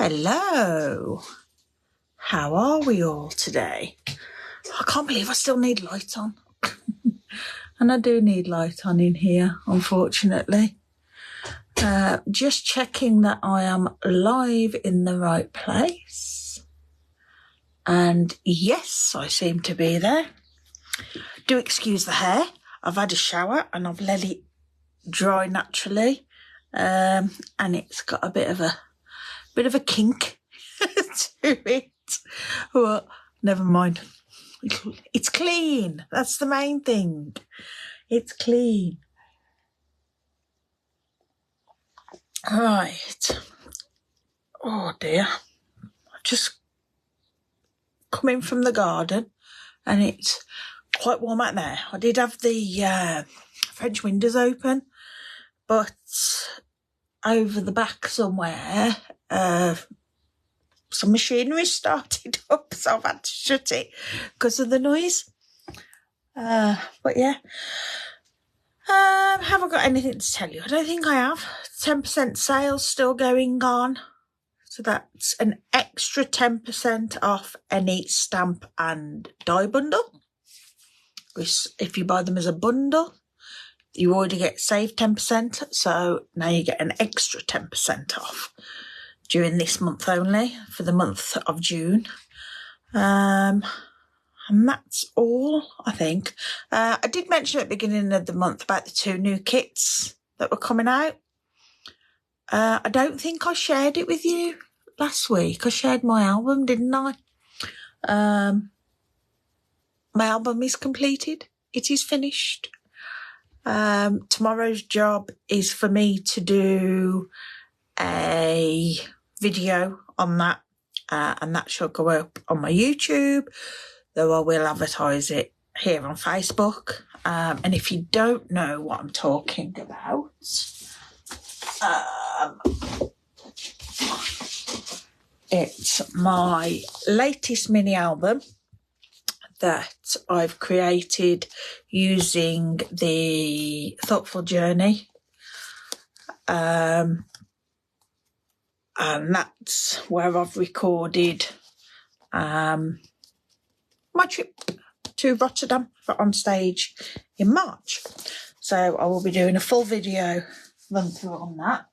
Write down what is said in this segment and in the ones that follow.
Hello. How are we all today? I can't believe I still need light on. And I do need light on in here, unfortunately. Just checking that I am live in the right place. And yes, I seem to be there. Do excuse the hair. I've had a shower and I've let it dry naturally. And it's got a bit of a kink to it. Well, never mind. It's clean. That's the main thing. It's clean. Right. Oh dear. I've just come in from the garden and it's quite warm out there. I did have the French windows open, but over the back somewhere, some machinery started up, so I've had to shut it because of the noise. But yeah, have I got anything to tell you? I don't think I have. 10% sales still going on. So that's an extra 10% off any stamp and die bundle. If you buy them as a bundle, you already get saved 10%. So now you get an extra 10% off during this month only, for the month of June. And that's all, I think. I did mention at the beginning of the month about the 2 new kits that were coming out. I don't think I shared it with you last week. I shared my album, didn't I? My album is completed. It is finished. Tomorrow's job is for me to do a video on that, and that shall go up on my YouTube, though I will advertise it here on Facebook. And if you don't know what I'm talking about, it's my latest mini album that I've created using the Thoughtful Journey. And that's where I've recorded my trip to Rotterdam for on stage in March. So I will be doing a full video run through on that.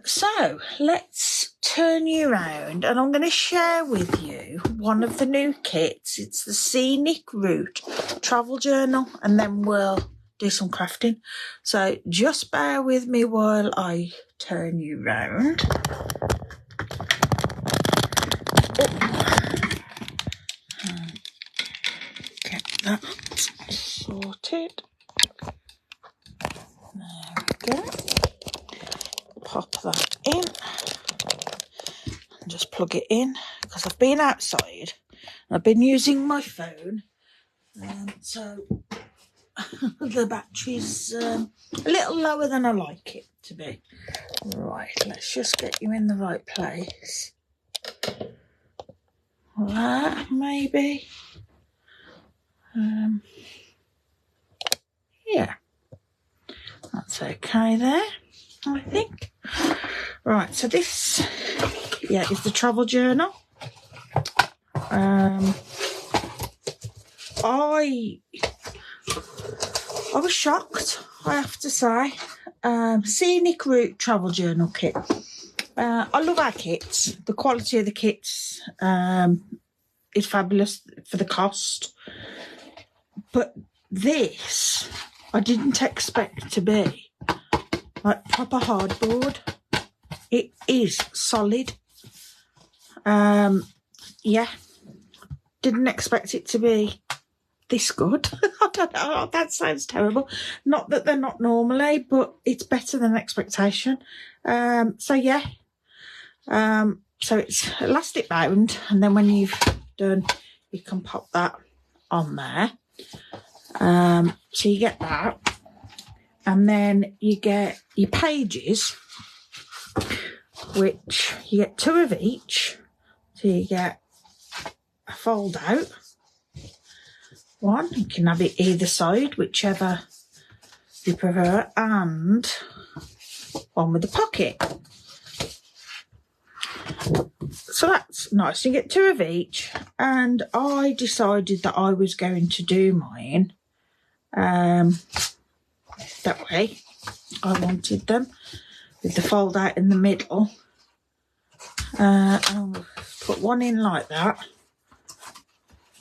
So let's turn you around and I'm going to share with you one of the new kits. It's the Scenic Route Travel Journal, and then we'll do some crafting. So just bear with me while I turn you round. Get that sorted. There we go. Pop that in and just plug it in, because I've been outside and I've been using my phone, so the battery's a little lower than I like it to be. Right, let's just get you in the right place. That maybe. Yeah, that's okay there, I think. Right, so this, is the travel journal. I was shocked, I have to say. Scenic Route Travel Journal kit. I love our kits. The quality of the kits is fabulous for the cost. But this, I didn't expect to be like proper hardboard. It is solid. Didn't expect it to be this good. I don't know, that sounds terrible. Not that they're not normally, but it's better than expectation. So it's elastic bound, and then when you've done, you can pop that on there. So you get that, and then you get your pages, which you get 2 of each. So you get a fold out one, you can have it either side, whichever you prefer, and one with a pocket. So that's nice. You get 2 of each, and I decided that I was going to do mine that way. I wanted them with the fold out in the middle. I'll put 1 in like that.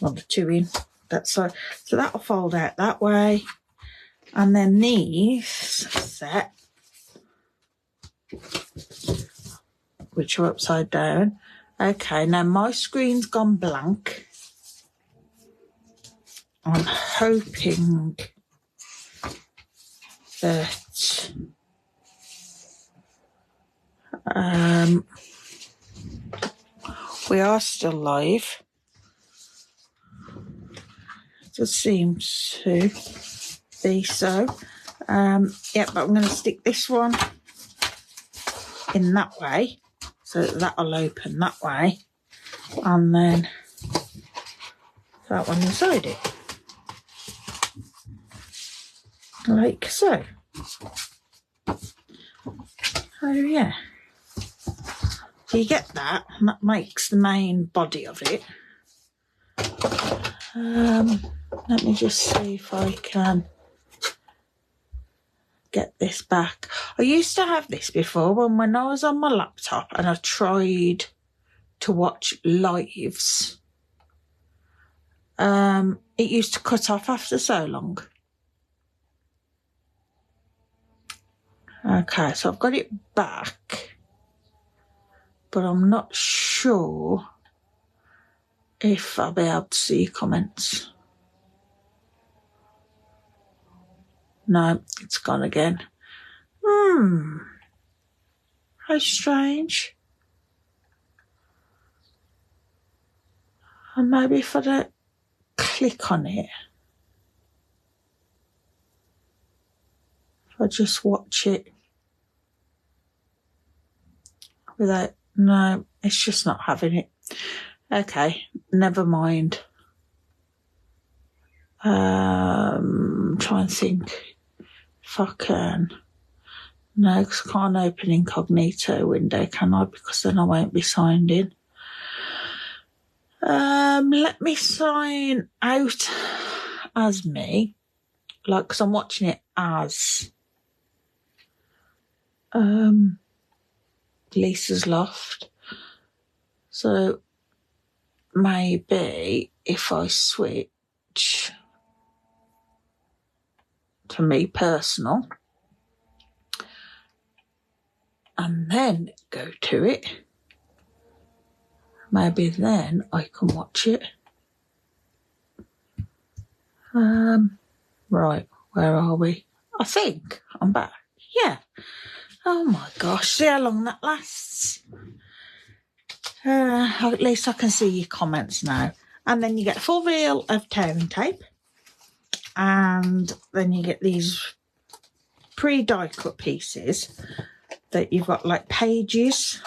Well, the 2 in that side. So that'll fold out that way. And then these set, which are upside down. Okay, now my screen's gone blank. I'm hoping that we are still live. It does seem to be so. But I'm going to stick this one in that way, so that'll open that way, and then that one inside it, like so. Oh yeah. So you get that, and that makes the main body of it. Let me just see if I can get this back. I used to have this before when I was on my laptop and I tried to watch lives. It used to cut off after so long. Okay, so I've got it back, but I'm not sure if I'll be able to see comments. No, it's gone again. How strange. And maybe if I don't click on it, if I just watch it without, no, it's just not having it. Okay, never mind. Try and think if I can. No, because I can't open incognito window, can I? Because then I won't be signed in. Let me sign out as me, like, because I'm watching it as Lisa's Loft. So maybe if I switch to me personal and then go to it, maybe then I can watch it. Right, where are we? I think I'm back. Yeah. Oh my gosh, see how long that lasts. At least I can see your comments now. And then you get a full reel of tearing tape. And then you get these pre-die cut pieces that you've got like pages,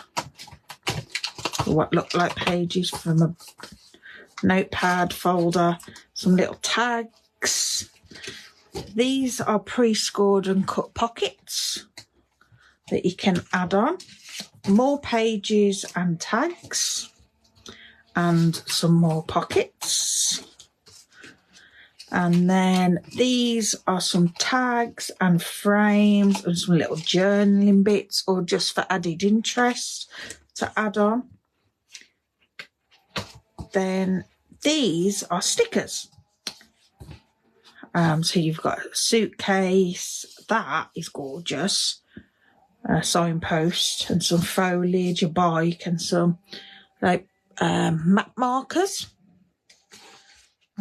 or what look like pages from a notepad folder, some little tags. These are pre-scored and cut pockets that you can add on. More pages and tags, and some more pockets. And then these are some tags and frames and some little journaling bits, or just for added interest to add on. Then these are stickers. So you've got a suitcase. That is gorgeous. A signpost and some foliage, a bike, and some like map markers.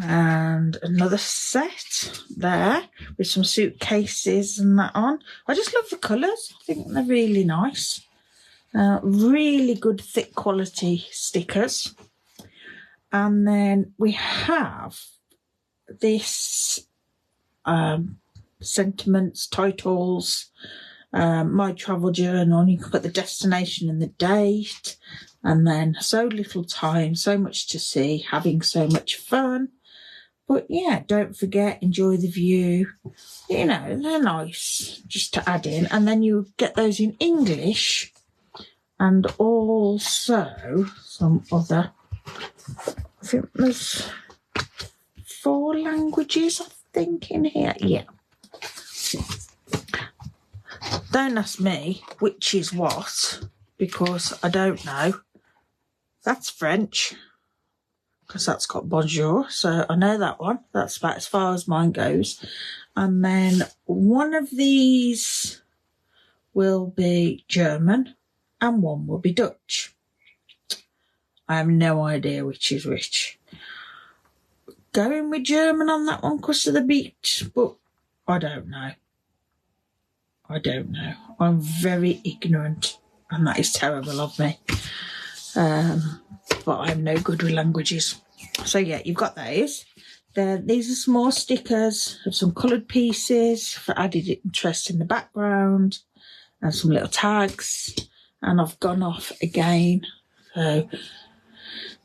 And another set there with some suitcases and that on. I just love the colours. I think they're really nice. Really good thick quality stickers. And then we have this sentiments, titles, my travel journal. You can put the destination and the date. And then so little time, so much to see, having so much fun. But yeah, don't forget, enjoy the view. You know, they're nice just to add in. And then you get those in English and also some other, I think there's 4 languages, I think, in here. Yeah. Don't ask me which is what, because I don't know. That's French, because that's got bonjour, so I know that one. That's about as far as mine goes. And then one of these will be German and one will be Dutch. I have no idea which is which. Going with German on that one because of the beat, but I don't know. I'm very ignorant, and that is terrible of me. But I'm no good with languages. So yeah, you've got those. These are small stickers of some coloured pieces for added interest in the background, and some little tags. And I've gone off again, so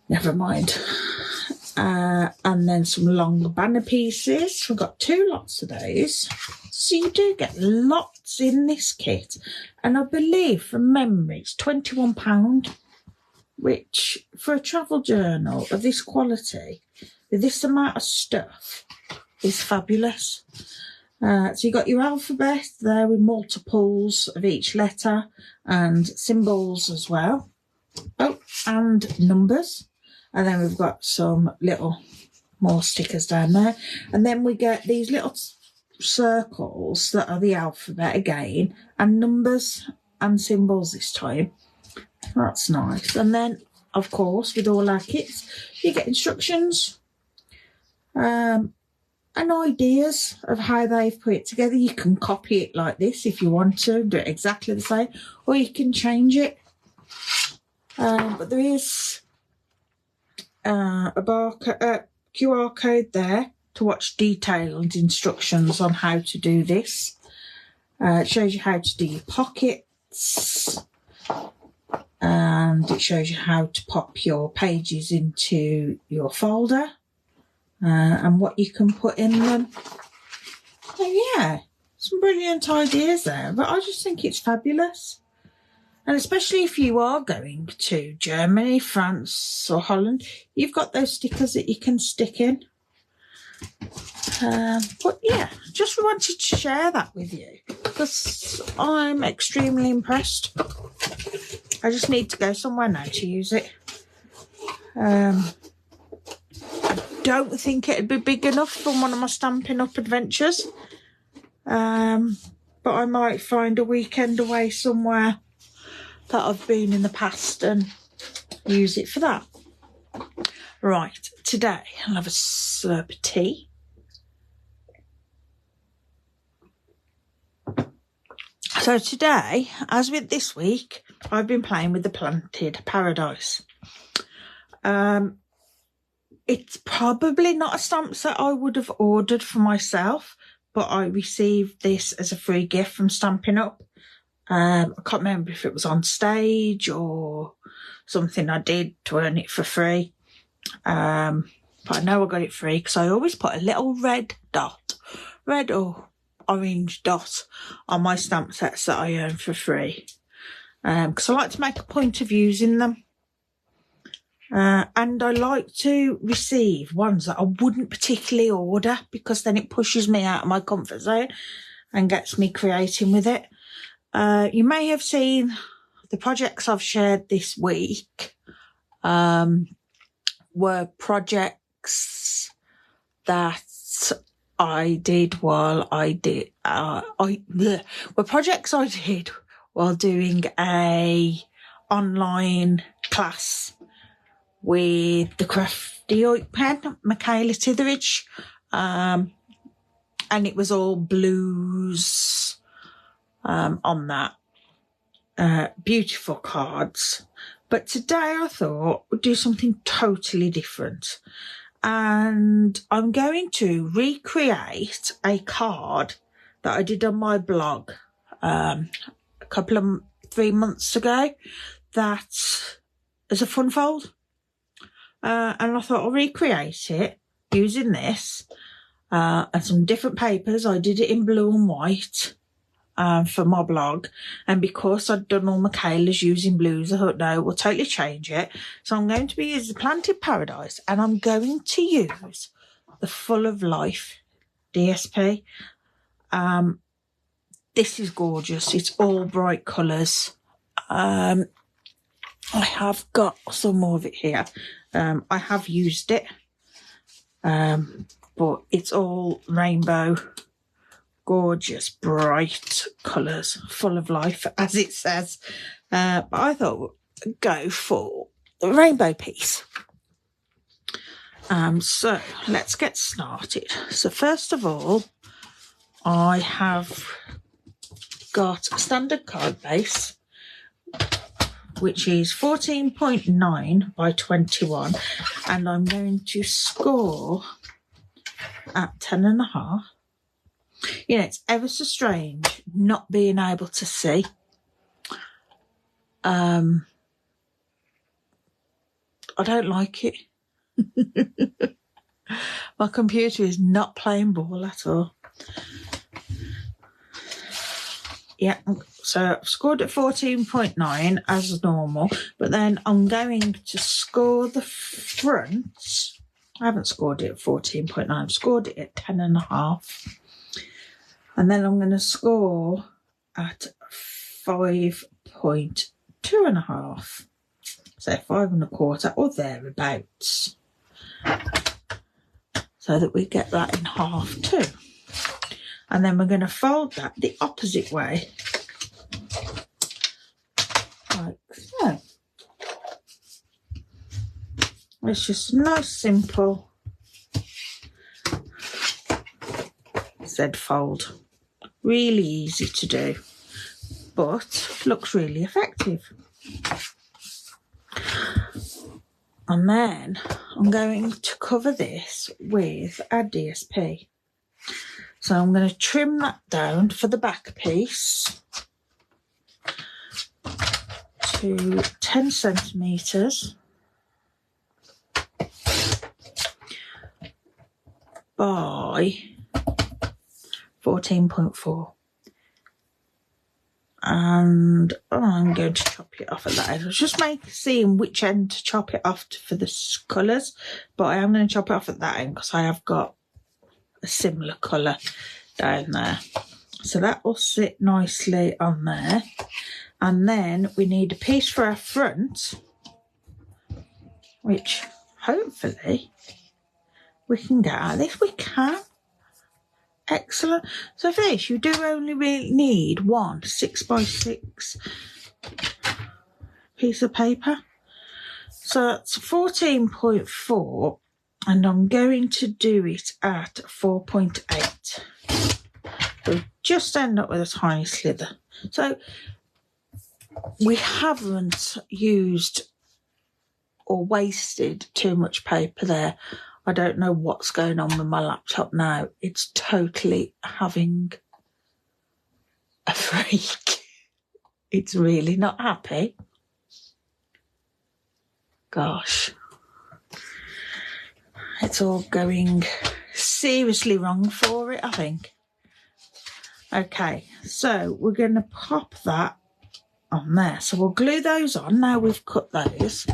never mind. And then some long banner pieces. We've got 2 lots of those. So you do get lots in this kit. And I believe from memory it's £21, which for a travel journal of this quality, with this amount of stuff, is fabulous. So you got your alphabet there with multiples of each letter and symbols as well. Oh, and numbers. And then we've got some little more stickers down there. And then we get these little circles that are the alphabet again, and numbers and symbols this time. That's nice. And then, of course, with all our kits, you get instructions and ideas of how they've put it together. You can copy it like this if you want to, do it exactly the same, or you can change it. But there is a QR code there to watch detailed instructions on how to do this. It shows you how to do your pockets, and it shows you how to pop your pages into your folder, and what you can put in them. So yeah, some brilliant ideas there, but I just think it's fabulous. And especially if you are going to Germany, France or Holland, you've got those stickers that you can stick in. But yeah, just wanted to share that with you because I'm extremely impressed. I just need to go somewhere now to use it. I don't think it'd be big enough for one of my Stampin' Up adventures. But I might find a weekend away somewhere that I've been in the past and use it for that. Right, today I'll have a slurp of tea. So today, as with this week, I've been playing with the Planted Paradise. It's probably not a stamp set I would have ordered for myself, but I received this as a free gift from Stampin' Up. I can't remember if it was on stage or something I did to earn it for free. But I know I got it free because I always put a little red or orange dot on my stamp sets that I earn for free. Because I like to make a point of using them. And I like to receive ones that I wouldn't particularly order because then it pushes me out of my comfort zone and gets me creating with it. You may have seen the projects I've shared this week were projects that I did while doing a online class with the Crafty Oik pen, Michaela Titheridge, and it was all blues on that. Beautiful cards. But today I thought we'd do something totally different. And I'm going to recreate a card that I did on my blog a couple of 3 months ago that is a fun fold. And I thought I'll recreate it using this and some different papers. I did it in blue and white. for my blog, and because I'd done all my colours using blues, I thought, no, we'll totally change it. So I'm going to be using Planted Paradise, and I'm going to use the Full of Life DSP. This is gorgeous. It's all bright colours. I have got some more of it here. I have used it, but it's all rainbow, gorgeous, bright colours, full of life, as it says. But I thought we'd go for the rainbow piece. So let's get started. So first of all, I have got a standard card base, which is 14.9 by 21, and I'm going to score at 10.5. You know, it's ever so strange not being able to see. I don't like it. My computer is not playing ball at all. Yeah, so I've scored at 14.9 as normal, but then I'm going to score the front. I haven't scored it at 14.9, I've scored it at 10.5. And then I'm going to score at 5.2.5. So 5.25 or thereabouts. So that we get that in half too. And then we're going to fold that the opposite way, like so. It's just a nice, simple Z fold. Really easy to do, but looks really effective. And then I'm going to cover this with a DSP. So I'm going to trim that down for the back piece to 10 centimetres by 14.4. And I'm going to chop it off at that end. I was just seeing which end to chop it off for the colours, but I am going to chop it off at that end because I have got a similar colour down there. So that will sit nicely on there. And then we need a piece for our front, which hopefully we can get out of this. We can. Excellent. So for this, you do only really need one 6x6 piece of paper. So that's 14.4, and I'm going to do it at 4.8. So just end up with a tiny slither. So we haven't used or wasted too much paper there. I don't know what's going on with my laptop now. It's totally having a freak. It's really not happy. Gosh. It's all going seriously wrong for it, I think. Okay, so we're going to pop that on there. So we'll glue those on now we've cut those.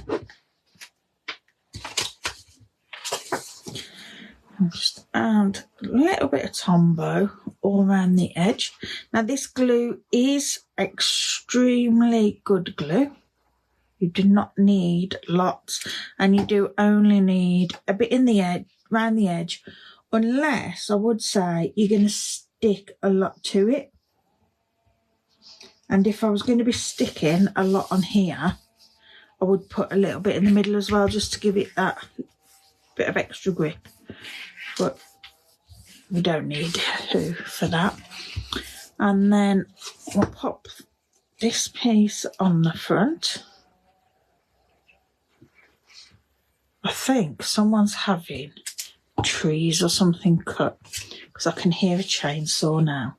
Just add a little bit of Tombow all around the edge. Now this glue is extremely good glue. You do not need lots, and you do only need a bit in the edge, around the edge, unless I would say you're going to stick a lot to it. And if I was going to be sticking a lot on here, I would put a little bit in the middle as well, just to give it that bit of extra grip. But we don't need to for that. And then we'll pop this piece on the front. I think someone's having trees or something cut, because I can hear a chainsaw now.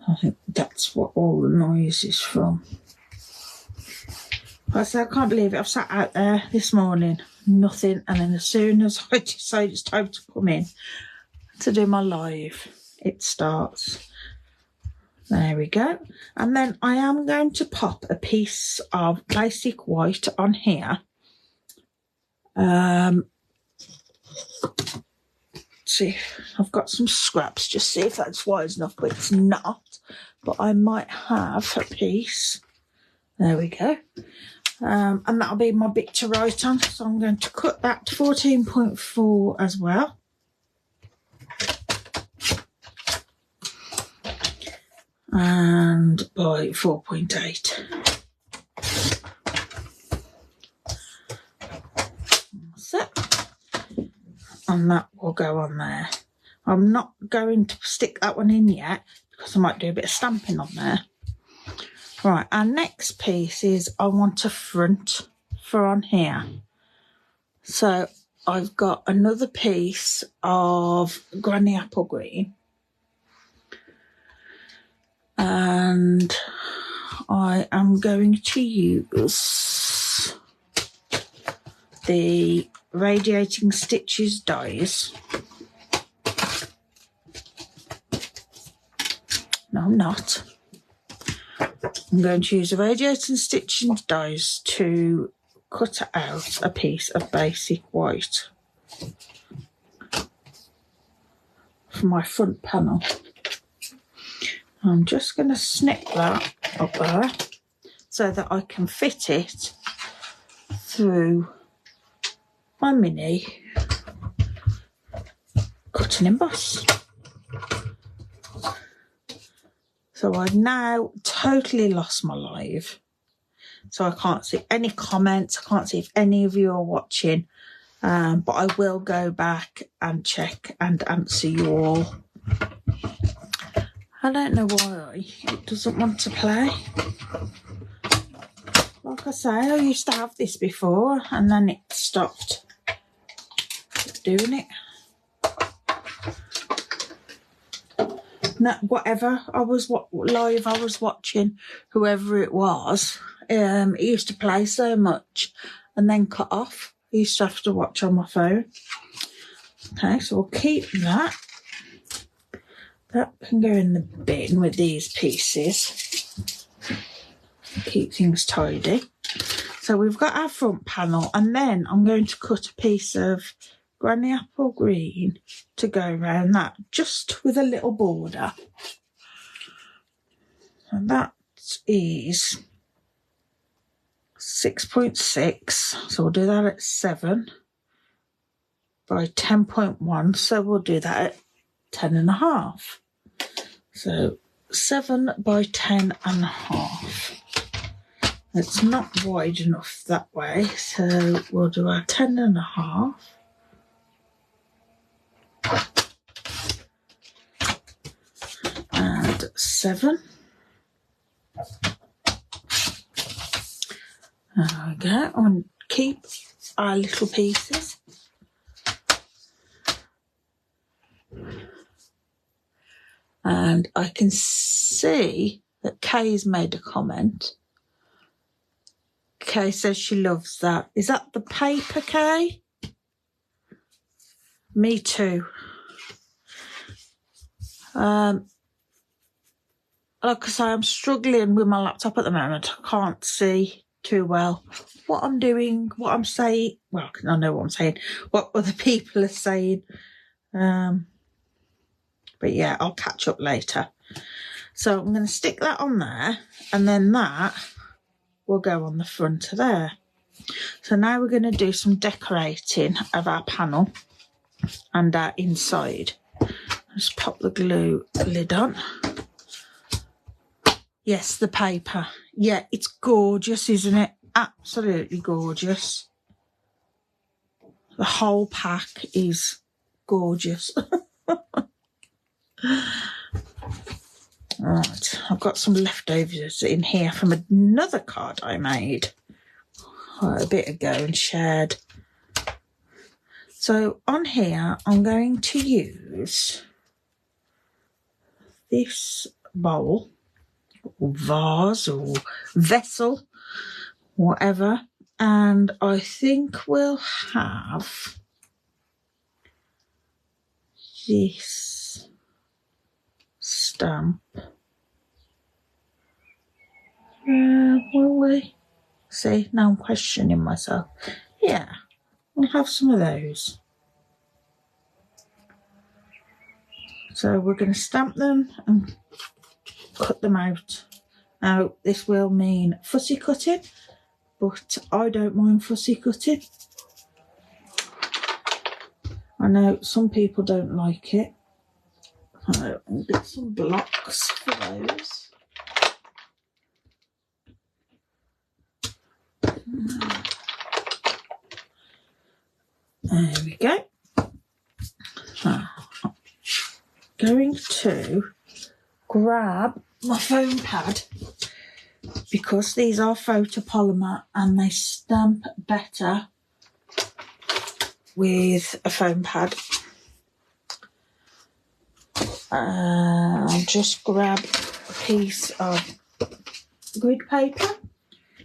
I think that's what all the noise is from. I can't believe it. I've sat out there this morning, nothing, and then as soon as I decide it's time to come in to do my live, it starts. There we go. And then I am going to pop a piece of basic white on here. See, I've got some scraps, just see if that's wide enough, but it's not. But I might have a piece. There we go. And that'll be my bit to write on. So I'm going to cut that to 14.4 as well. And by 4.8. That's it. And that will go on there. I'm not going to stick that one in yet because I might do a bit of stamping on there. Right, our next piece is I want a front for on here. So I've got another piece of Granny Apple Green. And I am going to use the Radiating Stitches dies. No, I'm not. I'm going to use the Radiating Stitches dies to cut out a piece of basic white for my front panel. I'm just going to snip that up there so that I can fit it through my mini cut and emboss. So I've now totally lost my live. So I can't see any comments. I can't see if any of you are watching. But I will go back and check and answer you all. I don't know why it doesn't want to play. Like I say, I used to have this before and then it stopped doing it. No, whatever live I was watching, whoever it was, it used to play so much and then cut off. I used to have to watch on my phone. Okay, so we'll keep that. That can go in the bin with these pieces. Keep things tidy. So we've got our front panel, and then I'm going to cut a piece of Granny Apple Green to go around that, just with a little border. And that is 6.6. So we'll do that at 7 by 10.1. So we'll do that at 10.5. So 7 by 10.5. It's not wide enough that way, so we'll do our 10.5. And 7. There we go. And keep our little pieces. And I can see that Kay's made a comment. Kay says she loves that. Is that the paper, Kay? Me too. Like I say, I'm struggling with my laptop at the moment. I can't see too well what I'm doing, what I'm saying. Well, I know what I'm saying, what other people are saying. But yeah, I'll catch up later. So I'm going to stick that on there, and then that will go on the front of there. So now we're going to do some decorating of our panel and our inside. Just pop the glue lid on. Yes, the paper. Yeah, it's gorgeous, isn't it? Absolutely gorgeous. The whole pack is gorgeous. Right, I've got some leftovers in here from another card I made quite a bit ago and shared. So on here, I'm going to use this bowl or vase or vessel, whatever, and I think we'll have this stamp Will we? See, now I'm questioning myself. Yeah, we'll have some of those. So we're going to stamp them and cut them out. Now, this will mean fussy cutting, but I don't mind fussy cutting. I know some people don't like it. So I'll get some blocks for those. There we go. I'm going to grab my foam pad because these are photopolymer and they stamp better with a foam pad. I'll just grab a piece of grid paper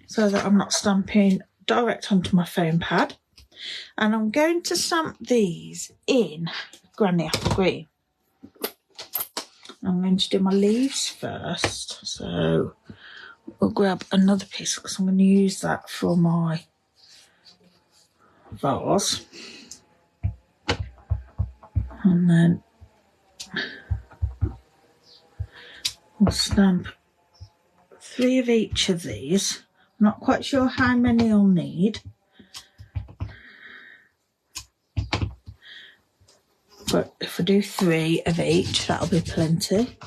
so that I'm not stamping direct onto my foam pad. And I'm going to stamp these in Granny Apple Green. I'm going to do my leaves first. So we'll grab another piece because I'm going to use that for my vase. And then we'll stamp 3 of each of these. I'm not quite sure how many I'll need. But if I do 3 of each, that'll be plenty.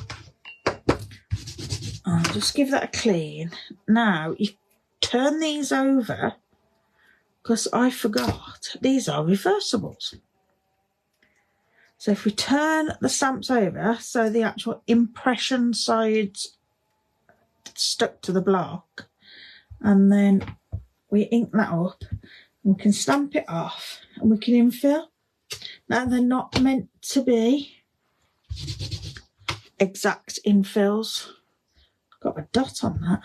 I'll just give that a clean. Now, you turn these over, because I forgot, these are reversibles. So if we turn the stamps over, so the actual impression side's stuck to the block, and then we ink that up, and we can stamp it off, and we can infill. Now, they're not meant to be exact infills. Got a dot on that.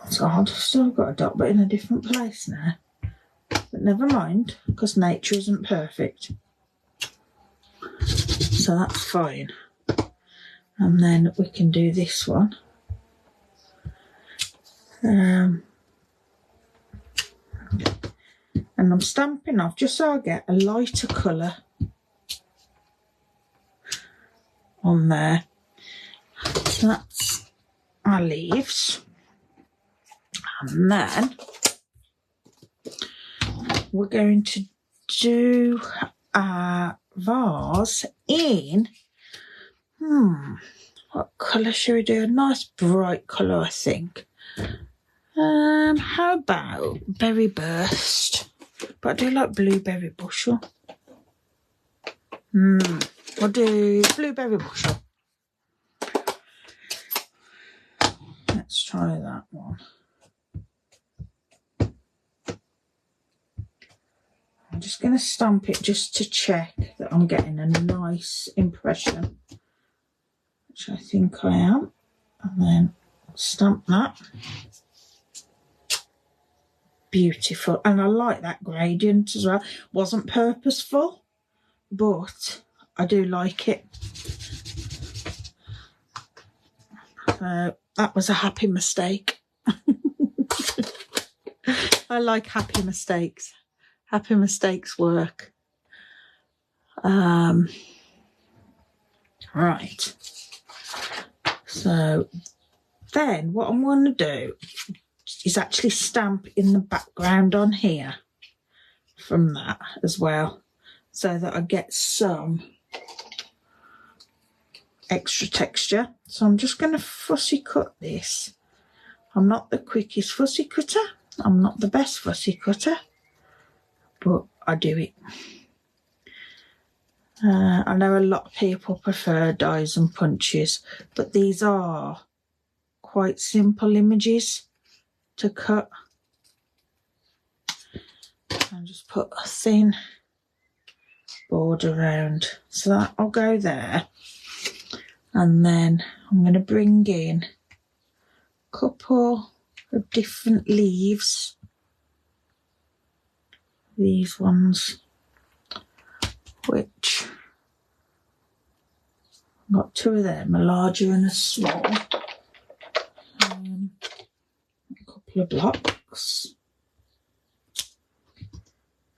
That's odd. Still got a dot, but in a different place now. But never mind, because nature isn't perfect. So that's fine. And then we can do this one. And I'm stamping off just so I get a lighter colour on there. So that's our leaves. And then we're going to do our vase in, what colour should we do? A nice bright colour, I think. How about Berry Burst? But I do like Blueberry Bushel. I'll do Blueberry Bushel. Let's try that one. I'm just going to stamp it just to check that I'm getting a nice impression, which I think I am. And then stamp that. Beautiful. And I like that gradient as well. Wasn't purposeful, but I do like it. So that was a happy mistake. I like happy mistakes. Happy mistakes work. Right. So then what I'm going to do is actually stamp in the background on here from that as well, so that I get some extra texture. So I'm just going to fussy cut this. I'm not the quickest fussy cutter. I'm not the best fussy cutter, but I do it. I know a lot of people prefer dies and punches, but these are quite simple images to cut. I'll just put a thin border around, so that I'll go there. And then I'm going to bring in a couple of different leaves. These ones, which I've got two of them, a larger and a small. A couple of blocks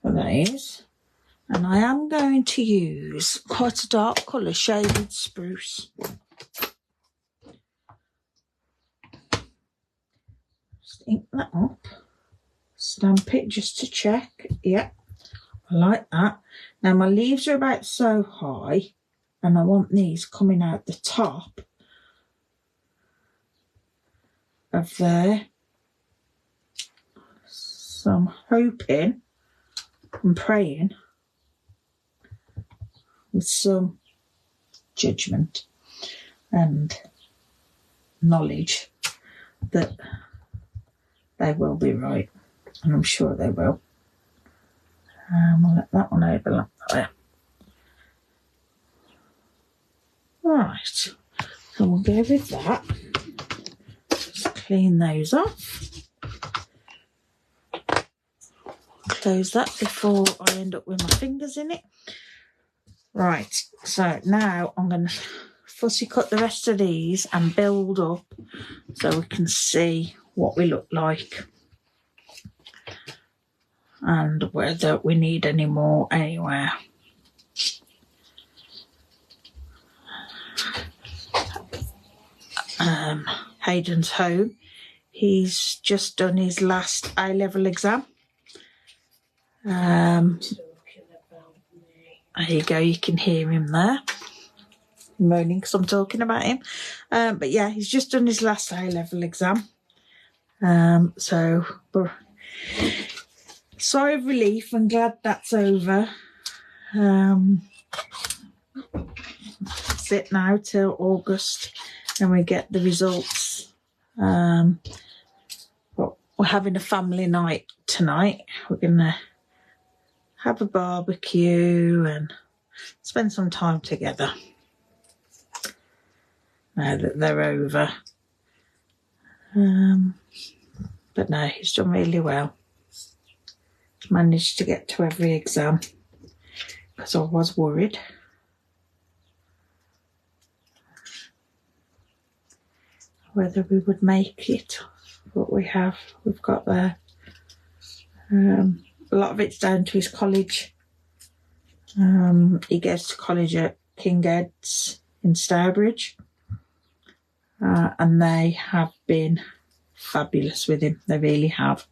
for these. And I am going to use quite a dark colour, shaded spruce. Just ink that up. Stamp it just to check. Yep, I like that. Now my leaves are about so high and I want these coming out the top of there. So I'm hoping and praying with some judgment and knowledge that they will be right, and I'm sure they will. We'll let that one overlap there. Right, so we'll go with that. Just clean those off. Close that before I end up with my fingers in it. Right, so now I'm going to fussy cut the rest of these and build up so we can see what we look like and whether we need any more anywhere. Hayden's home. He's just done his last A-level exam. There you go, you can hear him there moaning because I'm talking about him. But yeah, he's just done his last A-level exam. So sigh of relief and glad that's over. That's it now till August and we get the results. But we're having a family night tonight. We're gonna have a barbecue and spend some time together now that they're over. But no, he's done really well. He's managed to get to every exam because I was worried. Whether we would make it, but we've got there. A lot of it's down to his college. He goes to college at King Ed's in Stourbridge, and they have been fabulous with him. They really have.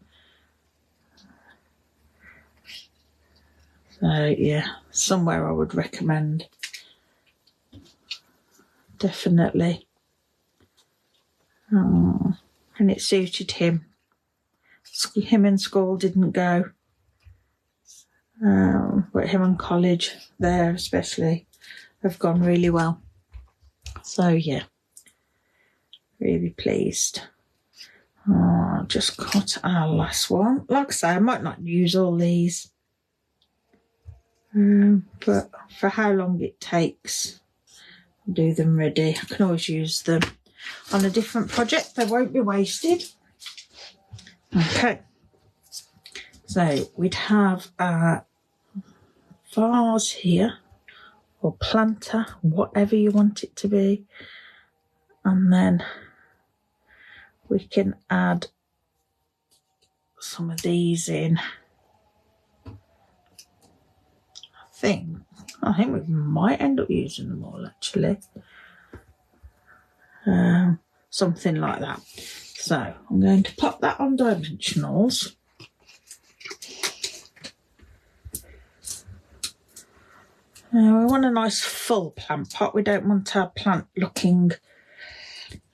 So yeah, somewhere I would recommend. Definitely. And it suited him. Him in school didn't go. But him and college there especially have gone really well. So yeah, really pleased. I'll just cut our last one. Like I say, I might not use all these. But for how long it takes, I'll do them ready. I can always use them on a different project. They won't be wasted. Okay. So we'd have a vase here, or planter, whatever you want it to be. And then we can add some of these in. I think we might end up using them all actually. Something like that. So I'm going to pop that on dimensionals. We want a nice full plant pot. We don't want our plant looking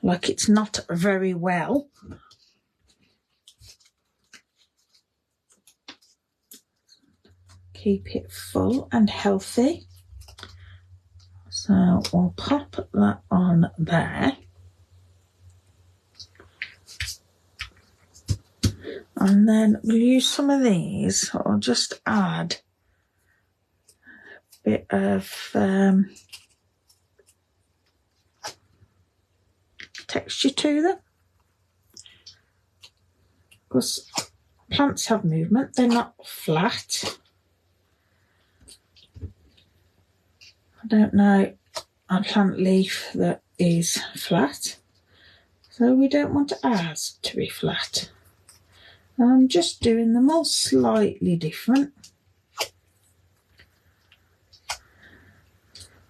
like it's not very well. Keep it full and healthy. So we'll pop that on there. And then we'll use some of these. I'll just add a bit of texture to them. Because plants have movement, they're not flat. I don't know a plant leaf that is flat, so we don't want ours to be flat. I'm just doing them all slightly different.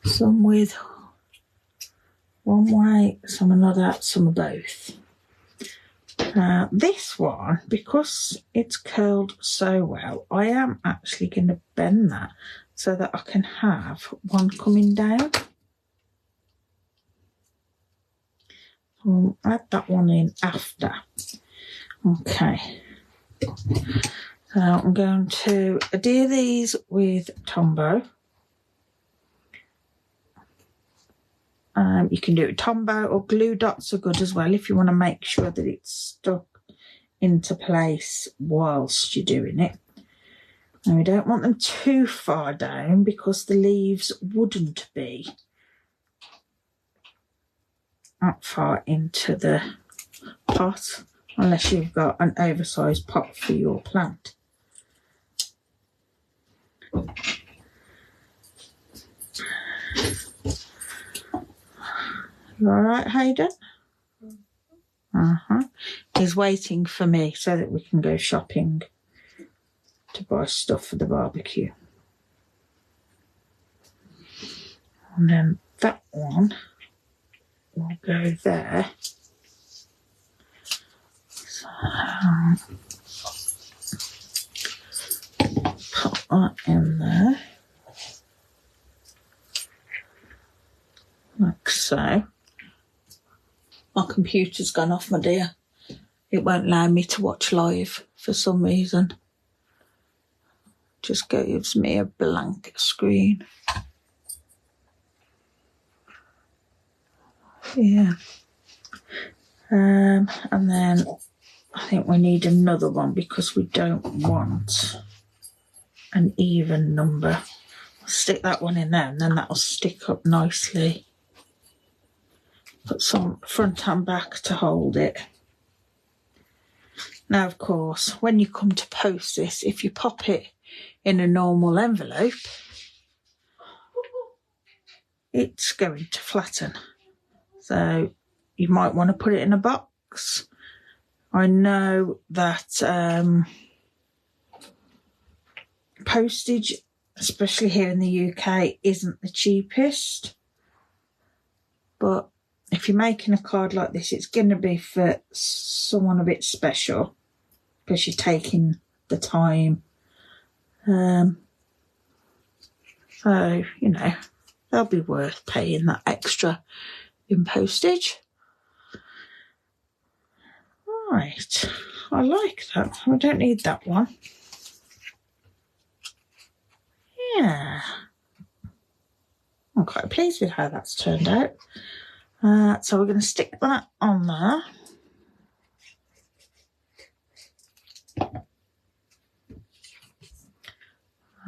Some with one way, some another, some are both. This one, because it's curled so well, I am actually going to bend that so that I can have one coming down. I'll add that one in after. Okay. So I'm going to adhere these with Tombow. You can do it with Tombow, or glue dots are good as well if you want to make sure that it's stuck into place whilst you're doing it. And we don't want them too far down because the leaves wouldn't be that far into the pot unless you've got an oversized pot for your plant. You all right, Hayden? He's waiting for me so that we can go shopping to buy stuff for the barbecue. And then that one will go there. So, put that in there. Like so. My computer's gone off, my dear. It won't allow me to watch live for some reason. Just gives me a blank screen. Yeah. And then I think we need another one because we don't want an even number. I'll stick that one in there and then that'll stick up nicely. Put some front and back to hold it. Now, of course, when you come to post this, if you pop it in a normal envelope, it's going to flatten. So you might want to put it in a box. I know that postage, especially here in the UK, isn't the cheapest. But if you're making a card like this, it's going to be for someone a bit special because you're taking the time. So, you know, they'll be worth paying that extra in postage. Right, I like that. I don't need that one. Yeah. I'm quite pleased with how that's turned out. So we're going to stick that on there.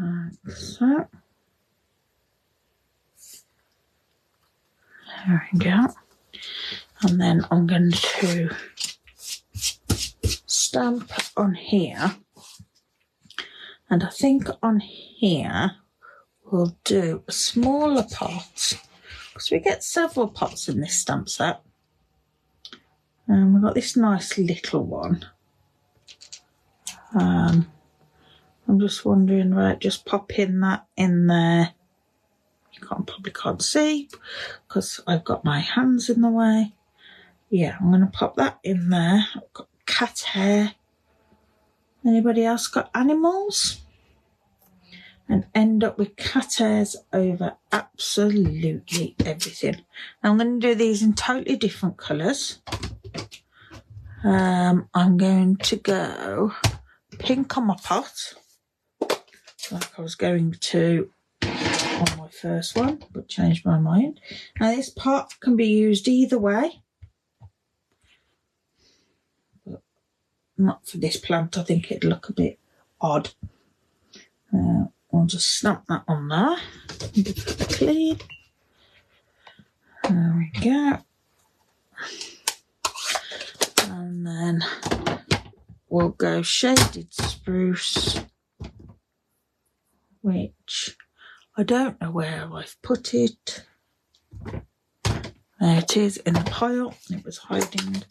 Like so. There we go. And then I'm going to stamp on here. And I think on here we'll do a smaller pot because we get several pots in this stamp set. And we've got this nice little one. I'm just wondering about just popping that in there. You probably can't see because I've got my hands in the way. Yeah, I'm going to pop that in there. I've got cat hair. Anybody else got animals? And end up with cat hairs over absolutely everything. Now I'm going to do these in totally different colours. I'm going to go pink on my pot, like I was going to on my first one, but changed my mind. Now this pot can be used either way, but not for this plant. I think it'd look a bit odd. I'll just snap that on there. Give it a clean. There we go. And then we'll go shaded spruce, which I don't know where I've put it. There it is in the pile. It was hiding.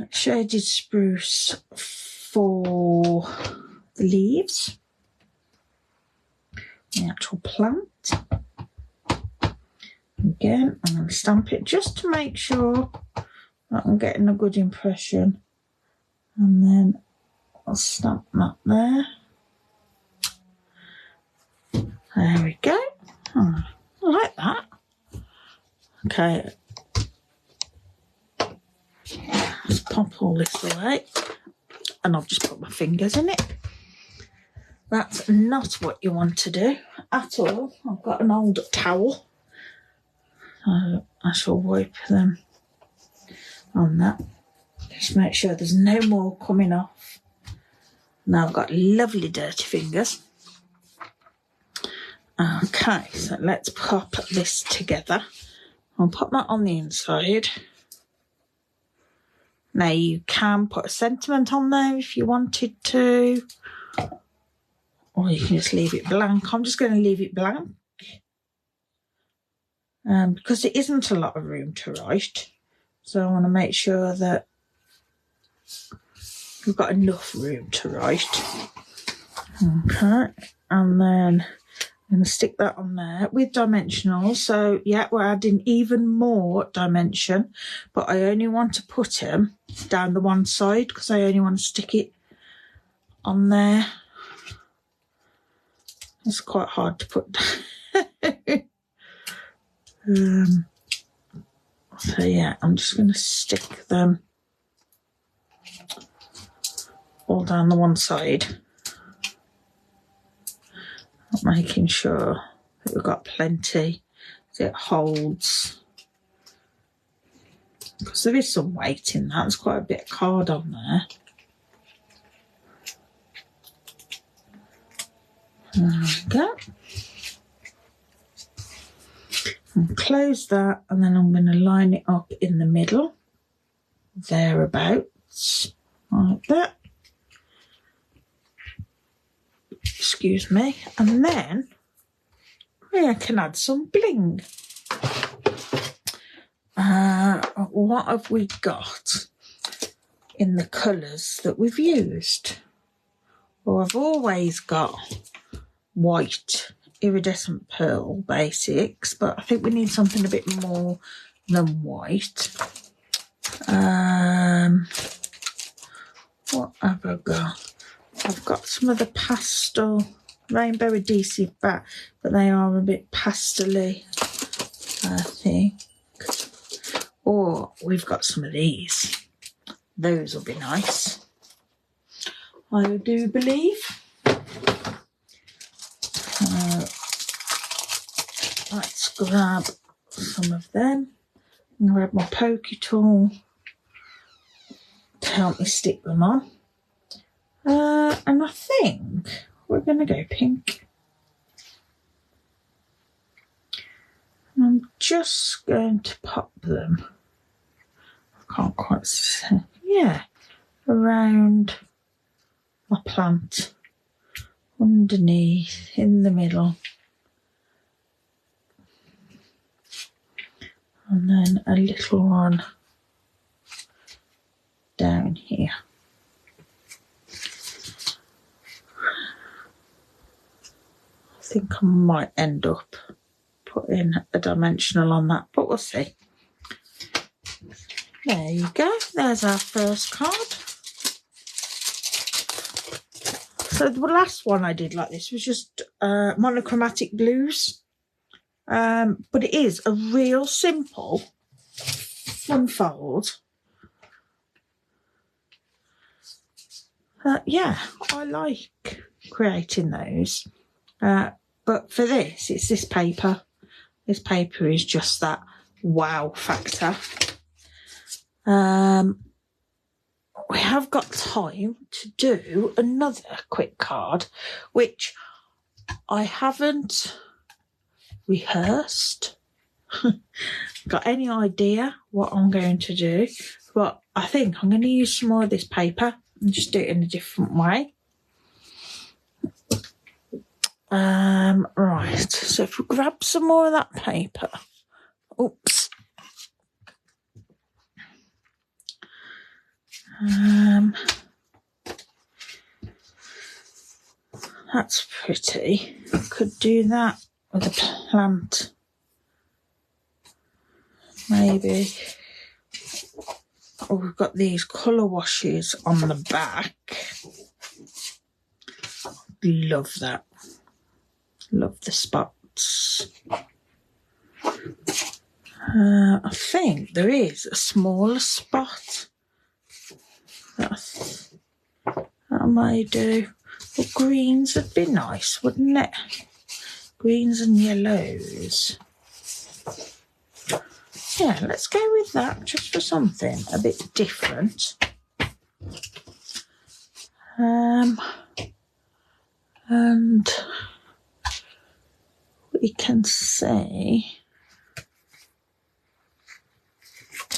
Shaded spruce for the leaves. The actual plant. Again, I'm going to stamp it just to make sure that I'm getting a good impression. And then I'll stamp that there. There we go. Oh, I like that. Okay. Let's pop all this away. And I'll just put my fingers in it. That's not what you want to do at all. I've got an old towel. So I shall wipe them on that. Just make sure there's no more coming off. Now I've got lovely dirty fingers. Okay, so let's pop this together. I'll pop that on the inside. Now you can put a sentiment on there if you wanted to. Or you can just leave it blank. I'm just going to leave it blank. Because there isn't a lot of room to write. So I want to make sure that we've got enough room to write. Okay, and then I'm going to stick that on there with dimensional. So yeah, we're adding even more dimension, but I only want to put him down the one side because I only want to stick it on there. It's quite hard to put down. So yeah, I'm just going to stick them all down the one side, making sure that we've got plenty so it holds, because there is some weight in that. There's quite a bit of card on there. There we go. And close that, and then I'm going to line it up in the middle, thereabouts, like that. Excuse me. And then I can add some bling. What have we got in the colours that we've used? Well, I've always got white iridescent pearl basics, but I think we need something a bit more than white. What have I got? I've got some of the pastel rainbow adhesive back, but they are a bit pastel-y, I think. Or we've got some of these. Those will be nice, I do believe. Let's grab some of them and grab my pokey tool to help me stick them on. And I think we're going to go pink. I'm just going to pop them. I can't quite see. Yeah, around my plant, underneath, in the middle. And then a little one down here. I think I might end up putting a dimensional on that, but we'll see. There you go. There's our first card. So the last one I did like this was just monochromatic blues. But it is a real simple fun fold. Yeah, I like creating those. But for this, it's this paper. This paper is just that wow factor. We have got time to do another quick card, which I haven't rehearsed, got any idea what I'm going to do, but I think I'm going to use some more of this paper and just do it in a different way. Right, so if we grab some more of that paper. Oops. That's pretty. Could do that with a plant. Maybe. Oh, we've got these colour washes on the back. Love that. Love the spots. I think there is a smaller spot that I may do. But greens would be nice, wouldn't it? Greens and yellows. Yeah, let's go with that just for something a bit different. And we can see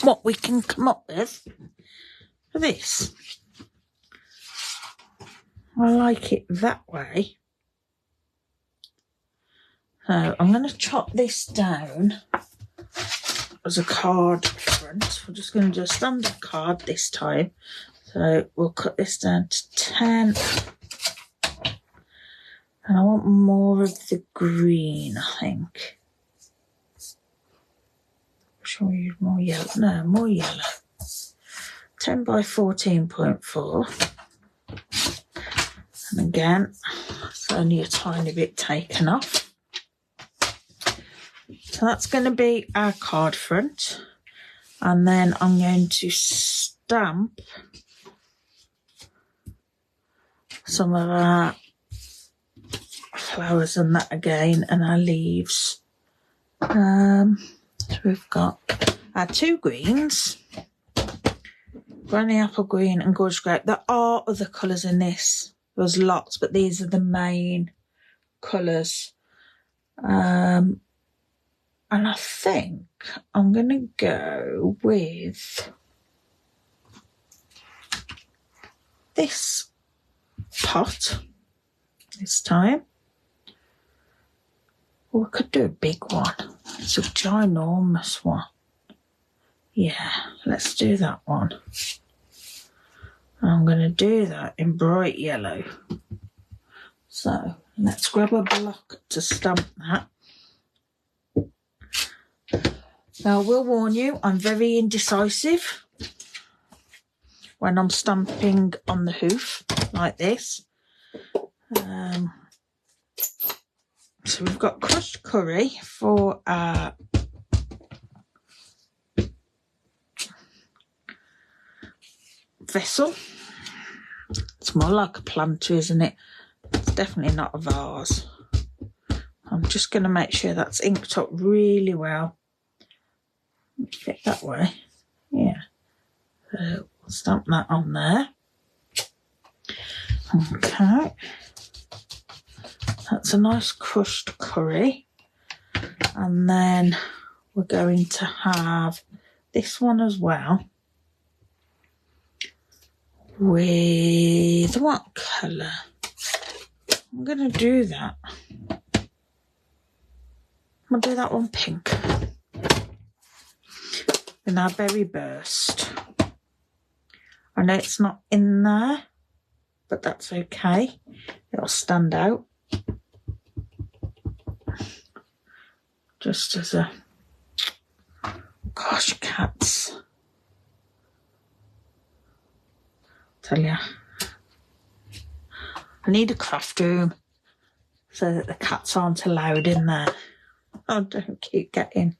what we can come up with for this. I like it that way. So I'm going to chop this down as a card front. We're just going to do a standard card this time. So we'll cut this down to 10. And I want more of the green, I think. Shall we use more yellow? No, more yellow. 10 by 14.4. And again, it's only a tiny bit taken off. So that's going to be our card front. And then I'm going to stamp some of our flowers and that again, and our leaves. So we've got our two greens, Granny Apple Green and Gorgeous Grape. There are other colours in this. There's lots, but these are the main colours. And I think I'm going to go with this pot this time. Or we could do a big one. It's a ginormous one. Yeah, let's do that one. I'm going to do that in bright yellow. So let's grab a block to stamp that. Now, I will warn you, I'm very indecisive when I'm stamping on the hoof like this. So we've got crushed curry for our vessel. It's more like a planter, isn't it? It's definitely not a vase. I'm just going to make sure that's inked up really well. Fit that way. Yeah. So we'll stamp that on there. Okay. That's a nice crushed curry. And then we're going to have this one as well. With what colour? I'm going to do that. I'll do that one pink. In our berry burst. I know it's not in there, but that's okay. It'll stand out. Just as a... Gosh, cats. Tell ya. I need a craft room so that the cats aren't allowed in there. Oh, don't keep getting...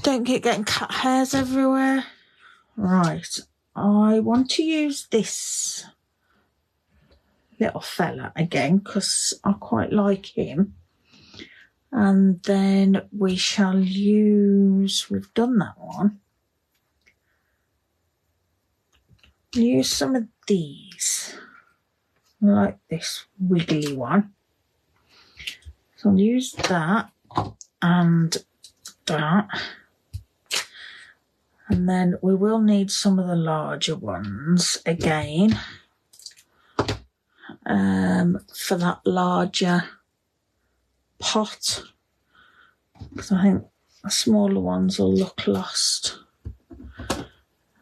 Don't keep getting cat hairs everywhere. Right, I want to use this little fella again because I quite like him. And then we shall use, we've done that one. Use some of these. I like this wiggly one. So I'll use that and that. And then we will need some of the larger ones again for that larger pot, because I think the smaller ones will look lost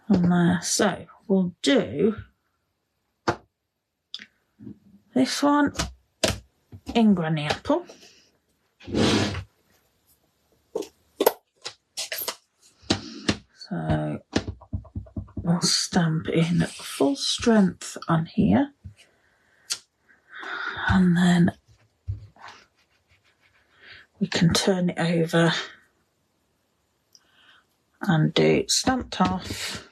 on there. So we'll do this one in Granny Apple. So we'll stamp in full strength on here, and then we can turn it over and do stamped off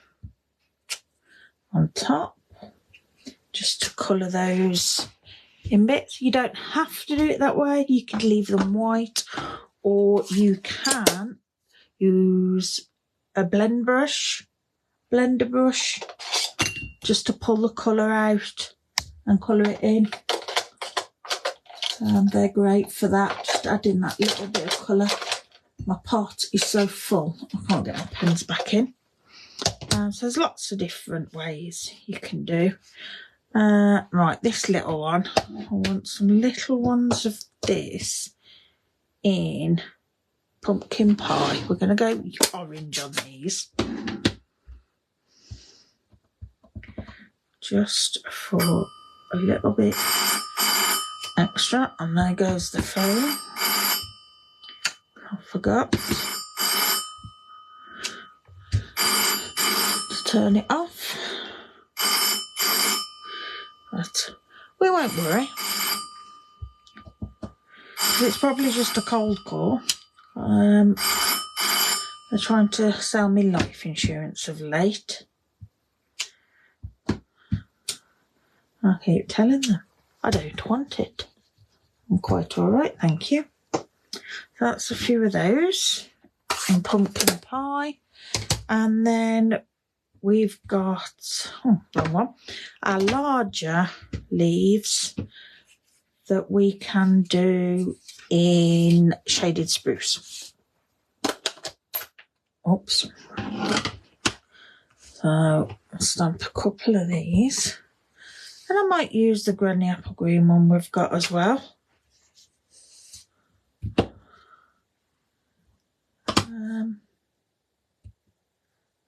on top, just to colour those in bits. You don't have to do it that way. You could leave them white, or you can use a blender brush, just to pull the colour out and colour it in. They're great for that, just adding that little bit of colour. My pot is so full, I can't get my pens back in. So there's lots of different ways you can do. Right, this little one, I want some little ones of this in pumpkin pie. We're going to go orange on these, just for a little bit extra. And there goes the phone. I forgot to turn it off, but we won't worry. It's probably just a cold call. They're trying to sell me life insurance of late. I keep telling them I don't want it. I'm quite alright, thank you. So that's a few of those in pumpkin pie. And then we've got wrong one, our larger leaves that we can do in shaded spruce. Oops. So I'll stamp a couple of these, and I might use the Granny Apple Green one we've got as well.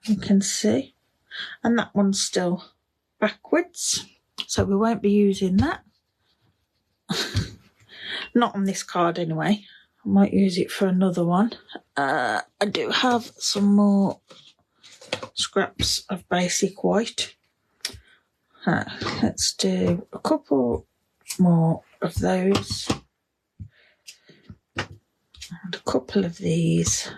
You can see, and that one's still backwards, so we won't be using that. Not on this card anyway. I might use it for another one. I do have some more scraps of basic white. Let's do a couple more of those and a couple of these.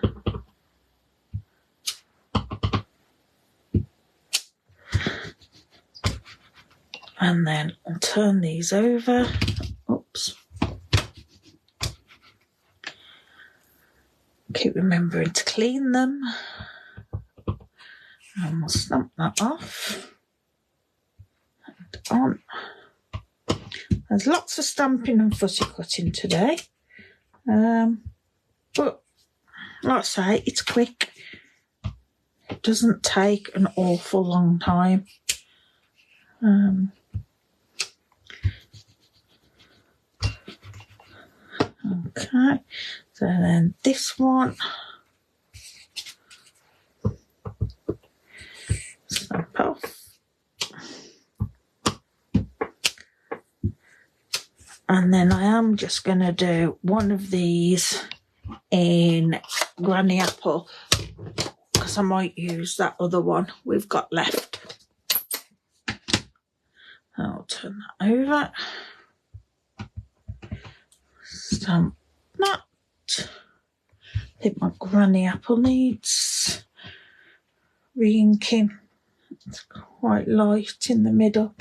And then I'll turn these over. Oops. Keep remembering to clean them. And we'll stamp that off. And on. There's lots of stamping and fussy cutting today. But like I say, it's quick. It doesn't take an awful long time. Okay, so then this one, snap off, and then I am just going to do one of these in Granny Apple, because I might use that other one we've got left. I'll turn that over. Stamp that. I think my Granny Apple needs re-inking. It's quite light in the middle,